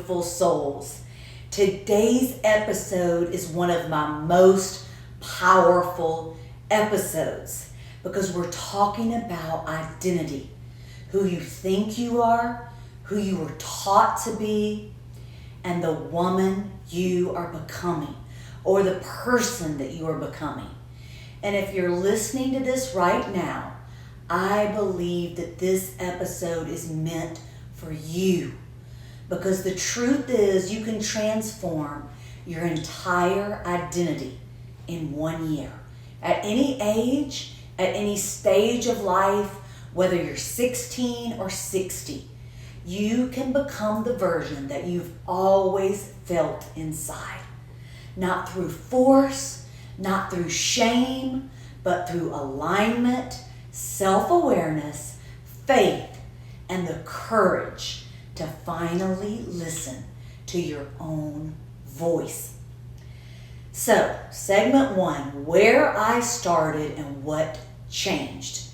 beautiful souls. Today's episode is one of my most powerful episodes because we're talking about identity, who you think you are, who you were taught to be, and the woman you are becoming, or the person that you are becoming. And if you're listening to this right now, I believe that this episode is meant for you. Because the truth is, you can transform your entire identity in 1 year. At any age, at any stage of life, whether you're 16 or 60, you can become the version that you've always felt inside. Not through force, not through shame, but through alignment, self-awareness, faith, and the courage to finally listen to your own voice. So, segment 1, where I started and what changed.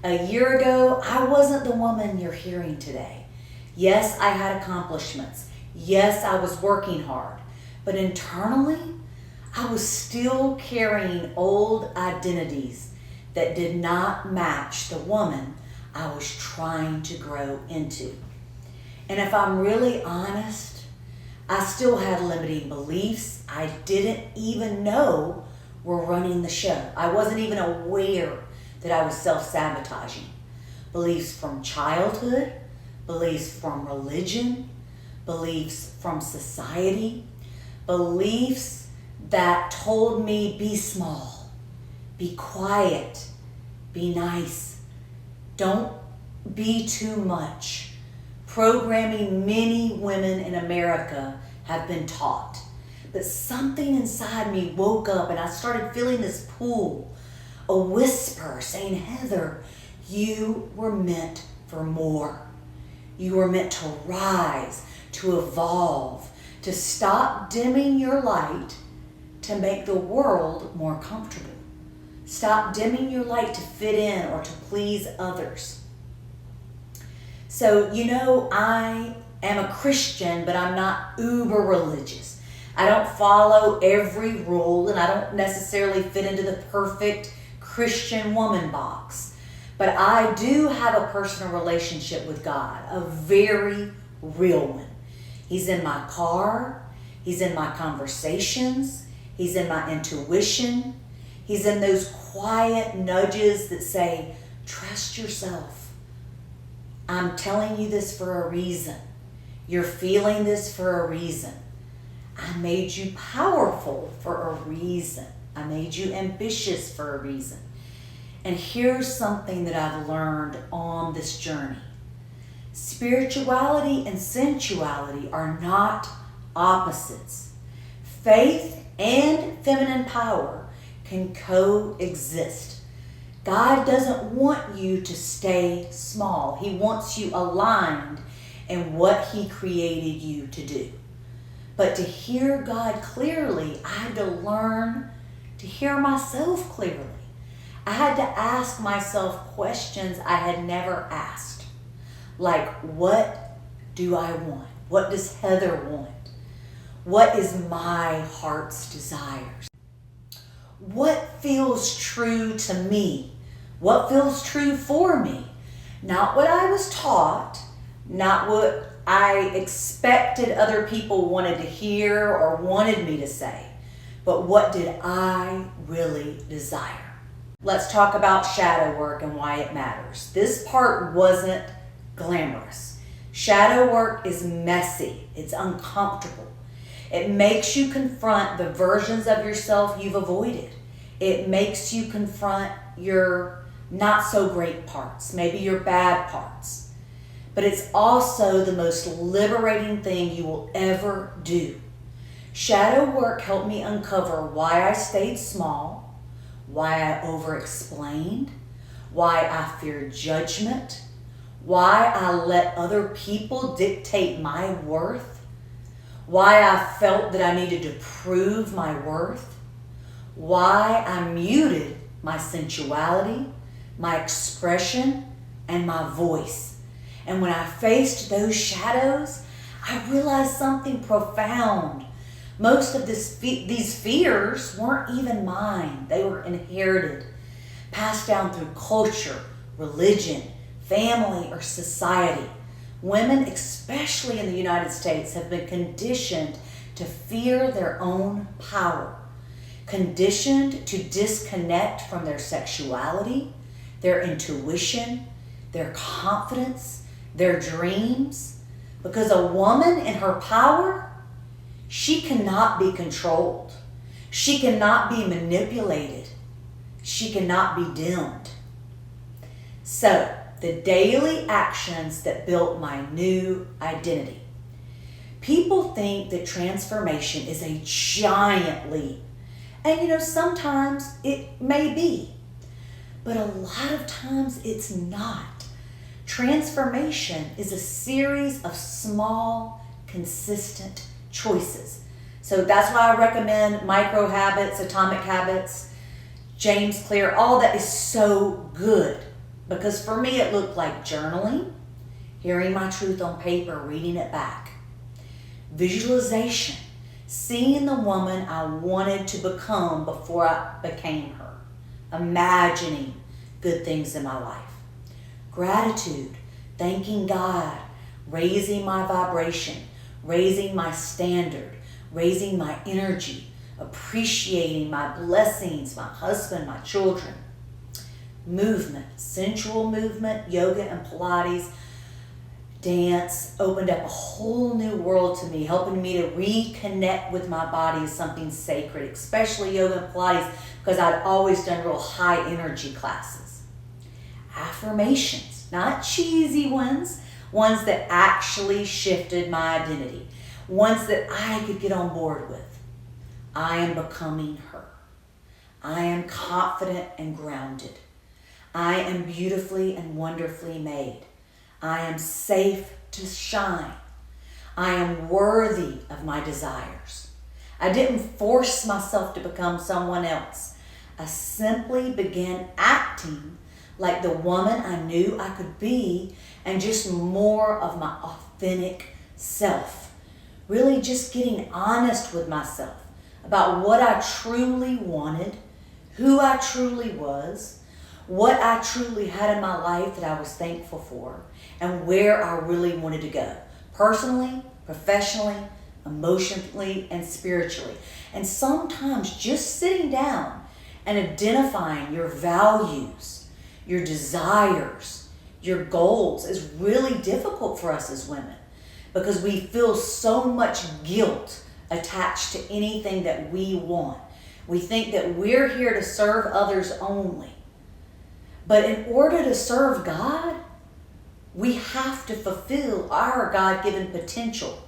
A year ago, I wasn't the woman you're hearing today. Yes, I had accomplishments. Yes, I was working hard. But internally, I was still carrying old identities that did not match the woman I was trying to grow into. And if I'm really honest, I still had limiting beliefs I didn't even know were running the show. I wasn't even aware that I was self-sabotaging. Beliefs from childhood, beliefs from religion, beliefs from society, beliefs that told me be small, be quiet, be nice, don't be too much. Programming many women in America have been taught. But something inside me woke up and I started feeling this pull, a whisper saying, Heather, you were meant for more. You were meant to rise, to evolve, to stop dimming your light to make the world more comfortable. Stop dimming your light to fit in or to please others. So, I am a Christian, but I'm not uber religious. I don't follow every rule, and I don't necessarily fit into the perfect Christian woman box. But I do have a personal relationship with God, a very real one. He's in my car. He's in my conversations. He's in my intuition. He's in those quiet nudges that say, trust yourself. I'm telling you this for a reason. You're feeling this for a reason. I made you powerful for a reason. I made you ambitious for a reason. And here's something that I've learned on this journey. Spirituality and sensuality are not opposites. Faith and feminine power can coexist. God doesn't want you to stay small. He wants you aligned in what He created you to do. But to hear God clearly, I had to learn to hear myself clearly. I had to ask myself questions I had never asked. Like, what do I want? What does Heather want? What is my heart's desires? What feels true to me? What feels true for me? Not what I was taught, not what I expected other people wanted to hear or wanted me to say, but what did I really desire? Let's talk about shadow work and why it matters. This part wasn't glamorous. Shadow work is messy. It's uncomfortable. It makes you confront the versions of yourself you've avoided. It makes you confront your not so great parts, maybe your bad parts. But it's also the most liberating thing you will ever do. Shadow work helped me uncover why I stayed small, why I over-explained, why I feared judgment, why I let other people dictate my worth, why I felt that I needed to prove my worth, why I muted my sensuality, my expression, and my voice. And when I faced those shadows, I realized something profound. Most of these fears weren't even mine. They were inherited, passed down through culture, religion, family, or society. Women, especially in the United States, have been conditioned to fear their own power, conditioned to disconnect from their sexuality, their intuition, their confidence, their dreams. Because a woman in her power, she cannot be controlled. She cannot be manipulated. She cannot be dimmed. So, the daily actions that built my new identity. People think that transformation is a giant leap. And sometimes it may be. But a lot of times it's not. Transformation is a series of small, consistent choices. So that's why I recommend micro habits, atomic habits, James Clear, all that is so good. Because for me it looked like journaling, hearing my truth on paper, reading it back. Visualization, seeing the woman I wanted to become before I became her. Imagining good things in my life. Gratitude, thanking God, raising my vibration, raising my standard, raising my energy, appreciating my blessings, my husband, my children. Movement, sensual movement, yoga and Pilates, dance opened up a whole new world to me, helping me to reconnect with my body as something sacred, especially yoga and Pilates, because I'd always done real high energy classes. Affirmations, not cheesy ones that actually shifted my identity, ones that I could get on board with. I am becoming her. I am confident and grounded. I am beautifully and wonderfully made. I am safe to shine. I am worthy of my desires. I didn't force myself to become someone else. I simply began acting like the woman I knew I could be and just more of my authentic self. Really just getting honest with myself about what I truly wanted, who I truly was, what I truly had in my life that I was thankful for, and where I really wanted to go, personally, professionally, emotionally, and spiritually. And sometimes just sitting down and identifying your values, your desires, your goals is really difficult for us as women because we feel so much guilt attached to anything that we want. We think that we're here to serve others only. But in order to serve God, we have to fulfill our God-given potential,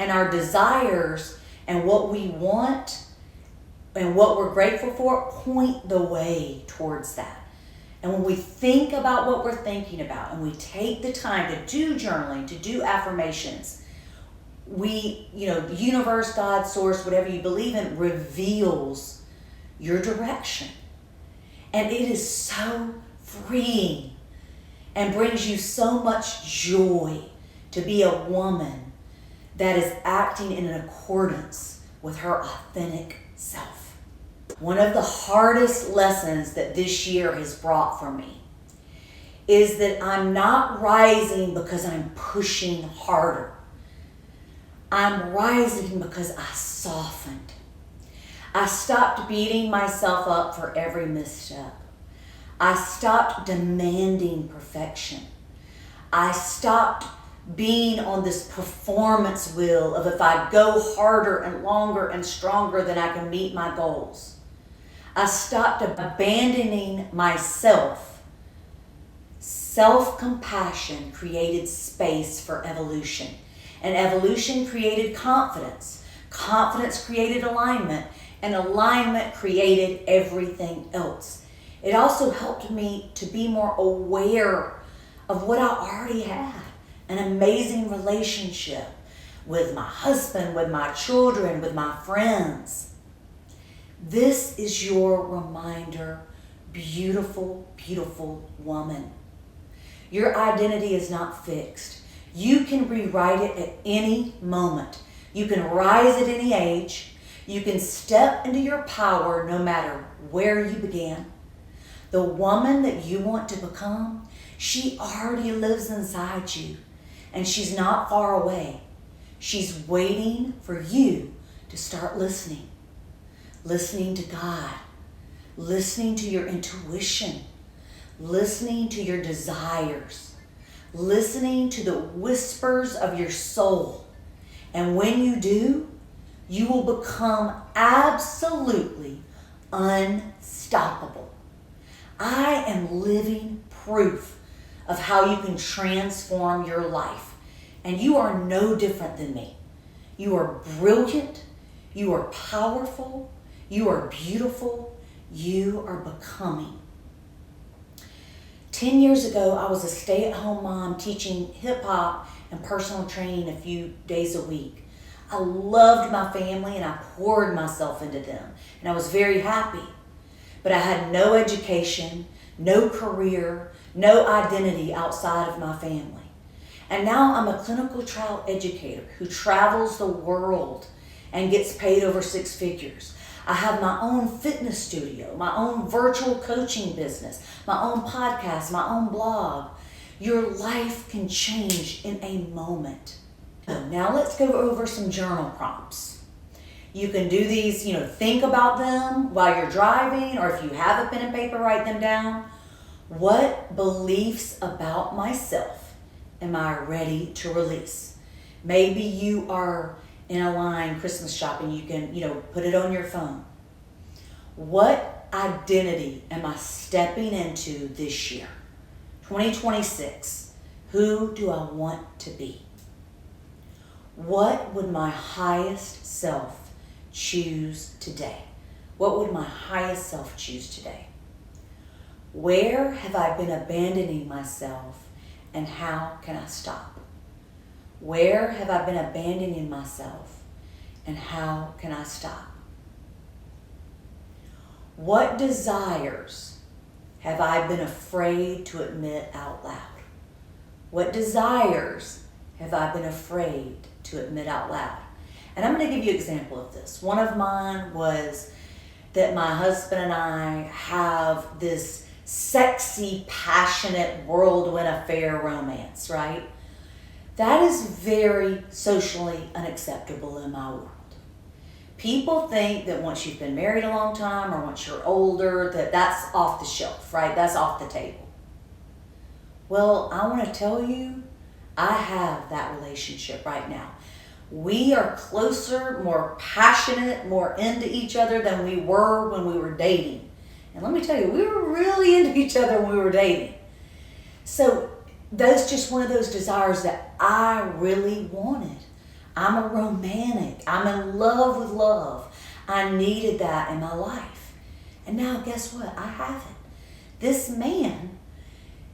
and our desires and what we want and what we're grateful for point the way towards that. And when we think about what we're thinking about and we take the time to do journaling, to do affirmations, the universe, God, source, whatever you believe in, reveals your direction. And it is so freeing and brings you so much joy to be a woman that is acting in accordance with her authentic self. One of the hardest lessons that this year has brought for me is that I'm not rising because I'm pushing harder. I'm rising because I softened. I stopped beating myself up for every misstep. I stopped demanding perfection. I stopped being on this performance wheel of if I go harder and longer and stronger, then I can meet my goals. I stopped abandoning myself. Self-compassion created space for evolution. And evolution created confidence. Confidence created alignment. And alignment created everything else. It also helped me to be more aware of what I already had. An amazing relationship with my husband, with my children, with my friends. This is your reminder, beautiful, beautiful woman. Your identity is not fixed. You can rewrite it at any moment. You can rise at any age. You can step into your power no matter where you began. The woman that you want to become, she already lives inside you, and she's not far away. She's waiting for you to start listening. Listening to God. Listening to your intuition. Listening to your desires. Listening to the whispers of your soul. And when you do, you will become absolutely unstoppable. I am living proof of how you can transform your life. And you are no different than me. You are brilliant. You are powerful. You are beautiful. You are becoming. 10 years ago, I was a stay-at-home mom teaching hip-hop and personal training a few days a week. I loved my family and I poured myself into them. And I was very happy. But I had no education, no career, no identity outside of my family. And now I'm a clinical trial educator who travels the world and gets paid over 6 figures. I have my own fitness studio, my own virtual coaching business, my own podcast, my own blog. Your life can change in a moment. Now let's go over some journal prompts. You can do these, think about them while you're driving, or if you have a pen and paper, write them down. What beliefs about myself am I ready to release? Maybe you are in a line Christmas shopping. You can, put it on your phone. What identity am I stepping into this year? 2026. Who do I want to be? What would my highest self choose today? What would my highest self choose today? Where have I been abandoning myself, and how can I stop? Where have I been abandoning myself, and how can I stop? What desires have I been afraid to admit out loud? What desires have I been afraid to admit out loud? And I'm going to give you an example of this. One of mine was that my husband and I have this sexy, passionate whirlwind affair romance, right? That is very socially unacceptable in my world. People think that once you've been married a long time or once you're older, that's off the shelf, right? That's off the table. Well, I want to tell you, I have that relationship right now. We are closer, more passionate, more into each other than we were when we were dating. And let me tell you, we were really into each other when we were dating. So that's just one of those desires that I really wanted. I'm a romantic. I'm in love with love. I needed that in my life. And now guess what? I have it. This man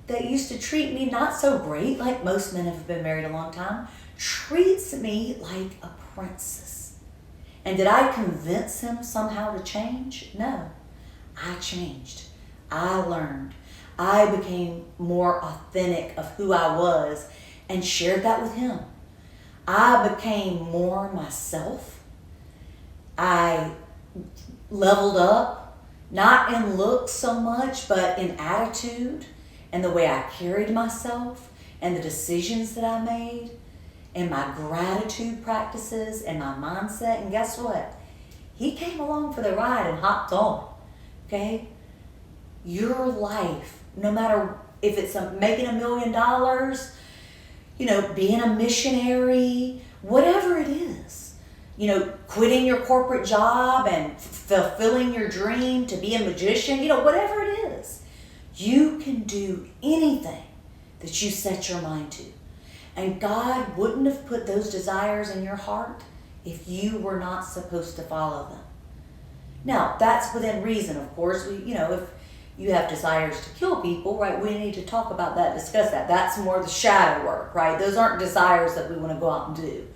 that used to treat me not so great, like most men have been married a long time, treats me like a princess. And did I convince him somehow to change? No. I changed. I learned. I became more authentic of who I was and shared that with him. I became more myself. I leveled up, not in looks so much, but in attitude and the way I carried myself and the decisions that I made and my gratitude practices and my mindset. And guess what? He came along for the ride and hopped on. Okay? Your life, no matter if it's making $1 million, being a missionary, whatever it is, quitting your corporate job and fulfilling your dream to be a magician, whatever it is, you can do anything that you set your mind to. And God wouldn't have put those desires in your heart if you were not supposed to follow them. Now, that's within reason, of course. If you have desires to kill people, right, we need to talk about that, discuss that. That's more the shadow work, right? Those aren't desires that we want to go out and do.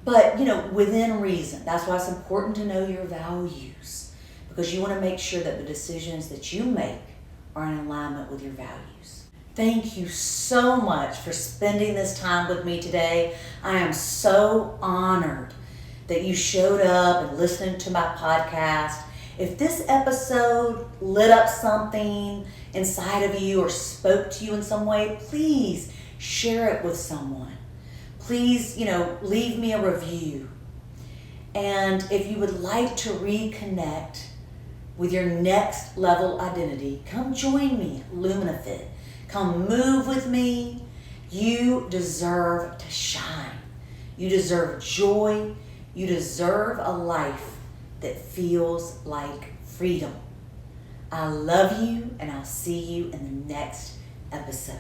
But, within reason. That's why it's important to know your values, because you want to make sure that the decisions that you make are in alignment with your values. Thank you so much for spending this time with me today. I am so honored that you showed up and listened to my podcast. If this episode lit up something inside of you or spoke to you in some way, please share it with someone. Please, leave me a review. And if you would like to reconnect with your next level identity, come join me at LuminaFit. Come move with me. You deserve to shine. You deserve joy. You deserve a life that feels like freedom. I love you, and I'll see you in the next episode.